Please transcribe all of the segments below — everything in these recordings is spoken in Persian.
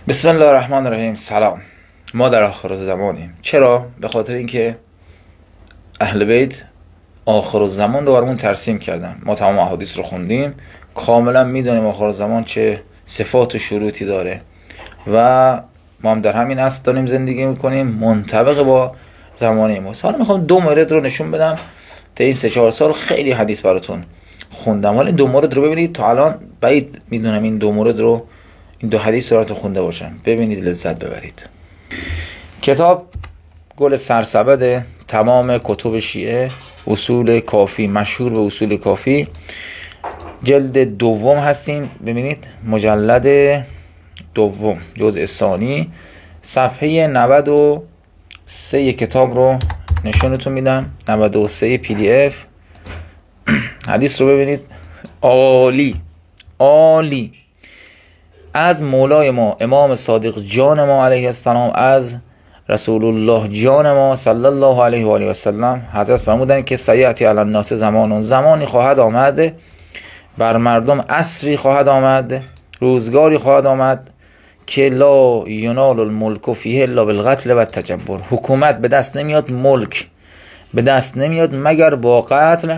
بسم الله الرحمن الرحیم. سلام. ما در آخر زمانیم. چرا؟ به خاطر اینکه اهل بیت آخر زمان رو برامون ترسیم کردن. ما تمام احادیث رو خوندیم، کاملا میدونیم آخر زمان چه صفات و شروطی داره و ما هم در همین اصل داریم زندگی میکنیم، منطبق با زمانه ما. حالا میخوام دو مورد رو نشون بدم. تا این 3-4 سال خیلی حدیث براتون خوندم، حالا این دو مورد رو ببینید. تا الان بعید میدونم این دو مورد رو، این دو حدیث رو خونده باشم. ببینید، لذت ببرید. کتاب گل سرسبد تمام کتب شیعه، اصول کافی، مشهور به اصول کافی، جلد دوم هستیم. ببینید مجلد دوم جزء ثانی صفحه 93 کتاب رو نشونتون میدم. 93 PDF حدیث رو ببینید. عالی عالی. از مولای ما امام صادق جان ما علیه السلام، از رسول الله جان ما صلی الله علیه و آله و سلم، حضرت فرمودند که سیأتی علی الناس زمانی خواهد آمد بر مردم، عصری خواهد آمد، روزگاری خواهد آمد که لا ینال الملک فیه الا بالقتل و التجبر. حکومت به دست نمیاد، ملک به دست نمیاد مگر با قتل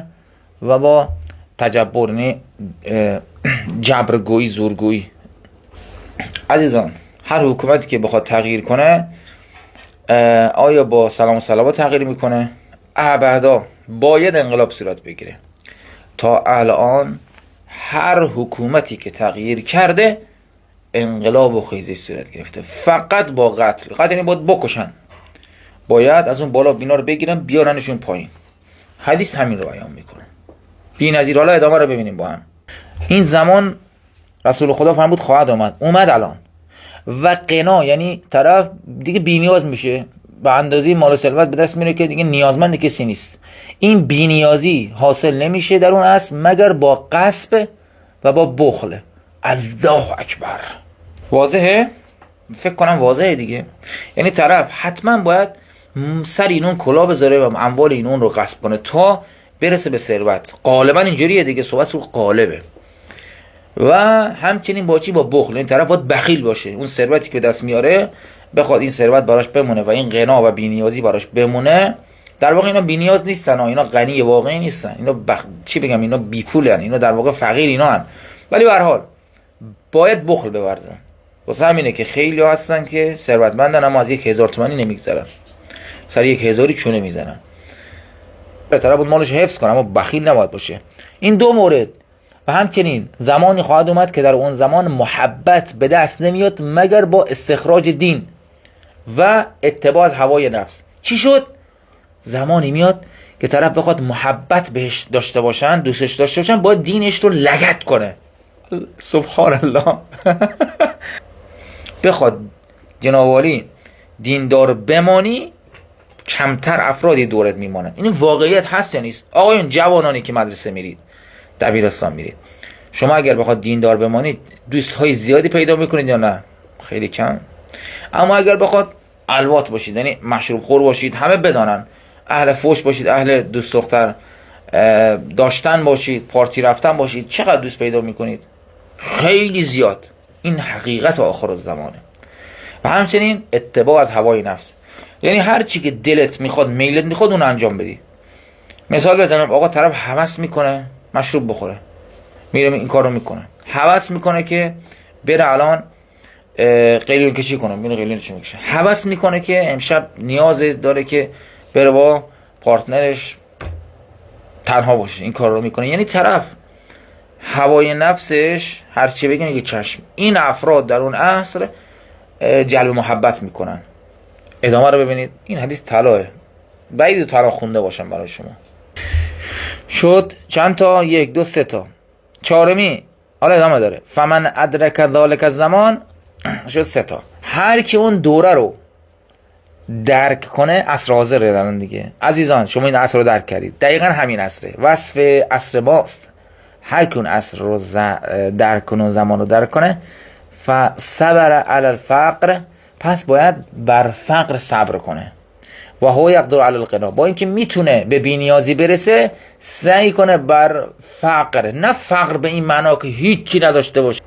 و با تجبر، یعنی جبرگویی، زورگویی. عزیزان، هر حکومتی که بخواد تغییر کنه، آیا با سلام و صلوات تغییر میکنه؟ ابدا. باید انقلاب صورت بگیره. تا الان هر حکومتی که تغییر کرده انقلاب و خیزش صورت گرفته، فقط با قتل. یعنی باید بکشن، باید از اون بالا بینا رو بگیرن بیارنشون پایین. حدیث همین رو بیان میکنه. بی‌نظیر. حالا ادامه رو ببینیم با هم. این زمان رسول خدا فرمود خواهد آمد، اومد الان. و قنا یعنی طرف دیگه بی‌نیاز میشه، به اندازه مال و ثروت به دست میره که دیگه نیازمند کسی نیست. این بی‌نیازی حاصل نمیشه در اون اصل مگر با غصب و با بخل. الله اکبر. واضحه؟ فکر کنم واضحه دیگه. یعنی طرف حتما باید سر اینون کلا بذاره و اموال اینون رو غصب کنه تا برسه به ثروت. غالبا اینجوریه دیگه، صحبت رو قالبه. و همچنین با چی؟ با بخل. این طرف باید بخیل باشه، اون ثروتی که به دست میاره بخواد این ثروت براش بمونه و این غنا و بی‌نیازی براش بمونه. در واقع اینا بی‌نیاز نیستن، اینا غنی واقعی نیستن، اینا چی بگم، اینا بی پولن، اینا در واقع فقیر اینا هن. ولی به هر حال باید بخل بورزن. واسه همینه که خیلی ها هستن که ثروتمندن اما از 1000 تومانی نمیگذرن، سر 1000 چونه میزنن. طرف بود مالش حفظ کنه اما بخیل نباید باشه. این دو مورد. و همچنین زمانی خواهد اومد که در اون زمان محبت به دست نمیاد مگر با استخراج دین و اتباع هوای نفس. چی شد؟ زمانی میاد که طرف بخواد محبت بهش داشته باشن، دوستش داشته باشن، باید دینش رو لگد کنه. سبحان الله. بخواد جناب عالی دیندار بمانی، کمتر افرادی دورت میمانند. این واقعیت هست یا نیست؟ آقایون جوانانی که مدرسه میرید، دبیرستان میرید، شما اگر بخواد دیندار بمانید دوستهای زیادی پیدا میکنید یا نه؟ خیلی کم. اما اگر بخواد الوات باشید، یعنی مشروب خور باشید، همه بدانن، اهل فوش باشید، اهل دوست دختر داشتن باشید، پارتی رفتن باشید، چقدر دوست پیدا میکنید؟ خیلی زیاد. این حقیقت آخر الزمانه. و همچنین اتباع از هوای نفس، یعنی هر چی که دلت میخواد، میلت میخواد، اون انجام بدی. مثال بزنم، آقا طرف هوس میکنه مشروب بخوره، میره این کارو میکنه، هوس میکنه که بره الان قلیون کشی کنه، میره قلیون چی میکشه، هوس میکنه که امشب نیاز داره که بره با پارتنرش تنها باشه، این کار رو میکنه. یعنی طرف هوای نفسش هر چی بگه میگه چشم. این افراد در اون عصر جلب محبت میکنن. ادامه رو ببینید. این حدیث طلاه، بعید طلا خونده باشم برای شما. شد چند تا؟ 1 2 3 تا. چهارمی حالا ادامه داره. فمن ادرک ذالک الزمان، شد 3 تا. هر کی اون دوره رو درک کنه، عصر حاضره دارن دیگه. عزیزان شما این عصر رو درک کردید، دقیقا همین عصره، وصف عصر ماست. هر کی اون عصر رو درک کنه و زمان رو درک کنه، فصبر علی الفقر، پس باید بر فقر صبر کنه. و هو یقدر علی الغنا، با اینکه میتونه به بی‌نیازی برسه، سعی کنه بر فقر. نه فقر به این معنا که هیچی نداشته باشه،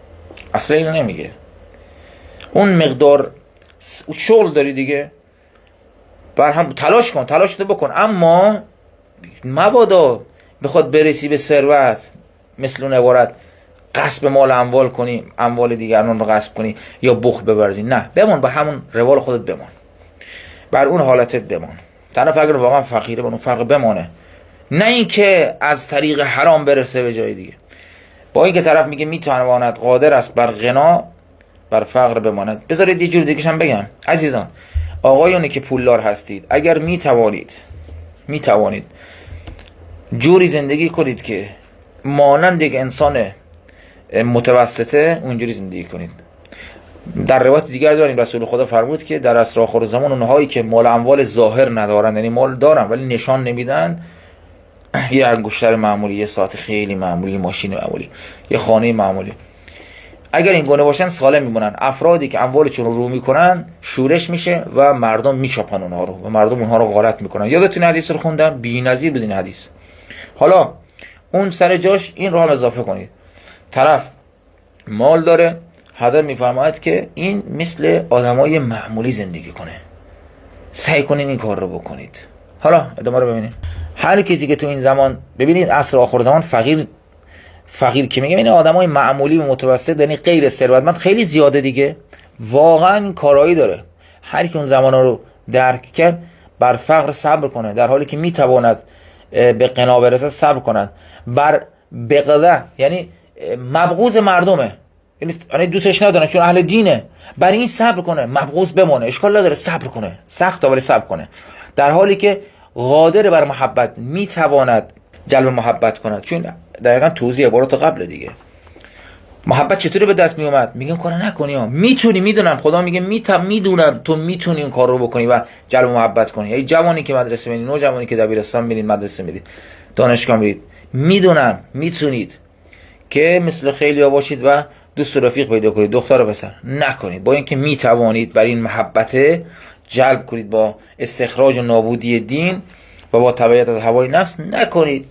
اصلا اینو نمیگه. اون مقدار شغل داری دیگه، بر هم تلاش کن، تلاش تو بکن، اما مبادا بخواد برسی به ثروت مثل اون عبارت غصب مال اموال کنی، اموال دیگران رو غصب کنی یا بخل ببرزی. نه، بمان با همون روال خودت بمان، بر اون حالتت بمان. طرف اگر واقعا فقیره با اون فقر بمانه، نه اینکه از طریق حرام برسه به جای دیگه. با اینکه طرف میگه میتواند، قادر است بر غنا بر فقر بماند. بذارید یه جور دیگه‌ش هم بگم عزیزان، آقایانی که پولدار هستید، اگر میتوانید جوری زندگی کنید که مانند یک انسان متوسطه، اونجوری زندگی کنید. در روایت دیگر داریم رسول خدا فرمود که در عصر آخر زمان اونهایی که مال اموال ظاهر ندارن، یعنی مال دارن ولی نشان نمیدن، یه انگشتر معمولی، یه ساعت خیلی معمولی، یه ماشین معمولی، یه خانه معمولی، اگر این گونه باشن سالم میمونن. افرادی که اموالشون رو میکنن شورش میشه و مردم میچاپن اونها رو و مردم اونها رو غارت میکنن. یادتون حدیث رو خوندم، بی‌نظیر بدین حدیث. حالا اون سر جاش این رو هم اضافه کنید، طرف مال داره، حضرت میفرماید که این مثل آدمای معمولی زندگی کنه، سعی کنین این کار رو بکنید. حالا ادامه رو ببینید. هر کسی که تو این زمان، ببینید عصر آخر زمان فقیر که میگم این آدمای معمولی و متوسط، یعنی غیر ثروتمند خیلی زیاده دیگه، واقعا این کارایی داره. هر کی اون زمانا رو درک کرد بر فقر صبر کنه، در حالی که میتواند به غنا برسد صبر کند. بر بغضه یعنی مبغوض مردمه، یعنی دوستش ندارن چون اهل دینه، بر این صبر کنه، مبغوض بمونه، اشکال نداره، صبر کنه، سخت ولی صبر کنه، در حالی که قادر بر محبت، میتواند جلب محبت کند. چون دقیقاً توضیح عبارات قبل دیگه، محبت چطوری به دست می اومد؟ میگم کار نکنی ها، میتونی، میدونم، خدا میگه میدونم تو میتونی این کار رو بکنی و جلب محبت کنی. ای جوانی که مدرسه میرید، نوجوانی که دبیرستان میرید، مدرسه میرید، دانشگاه میرید، میدونم میتونید که مثل خیلی‌ها باشید و دوست و رفیق پیدا کنید، دختر و پسر نکنید. با اینکه میتوانید بر این محبت جلب کنید با استخراج و نابودی دین و با تبعیت از هوای نفس، نکنید.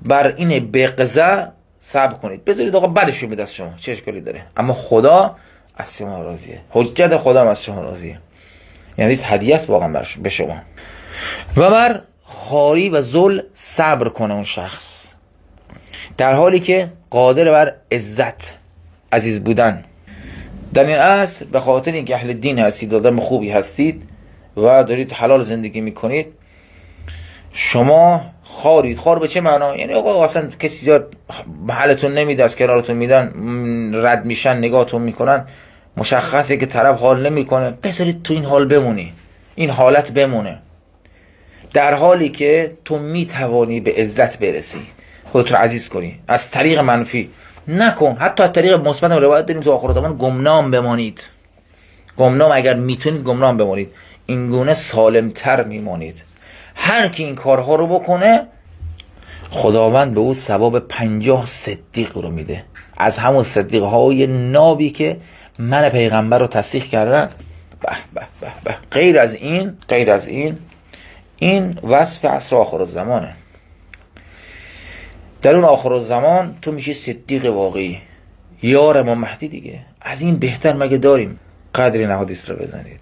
بر این بغضه صبر کنید، بذارید آقا بعدش به دست شما، چه اشکالی داره؟ اما خدا از شما راضیه، حجت خدا هم از شما راضیه. یعنی هدیه است واقعا به شما. و بر خواری و ذل صبر کنه اون شخص، در حالی که قادر بر عزت، عزیز بودن. در این عصر به خاطر اینکه اهل دین هستید، آدم خوبی هستید و دارید حلال زندگی میکنید، شما خارید. خار به چه معنا؟ یعنی آقا اصلا کسی زیاد محلتون نمیده، از کنارتون میدن، رد میشن، نگاهتون میکنن، مشخصه که طرف حال نمیکنه، بذارید تو این حال بمونی، این حالت بمونه، در حالی که تو میتوانی به عزت برسی، خودت رو عزیز کنی. از طریق منفی نکن، حتی از طریق مثبت روایت داریم تو آخر زمان گمنام بمانید. گمنام اگر میتونید گمنام بمانید، این گونه سالمتر میمانید. هر کی این کارها رو بکنه خداوند به او ثواب 50 صدیق رو میده، از همون صدیق های نابی که من پیغمبر رو تصدیق کردن. به به به به. غیر از این وصف عصر آخر زمانه. در اون آخر زمان تو میشی صدیق واقعی، یار امام مهدی دیگه. از این بهتر مگه داریم؟ قدری نهادیست رو بزنید.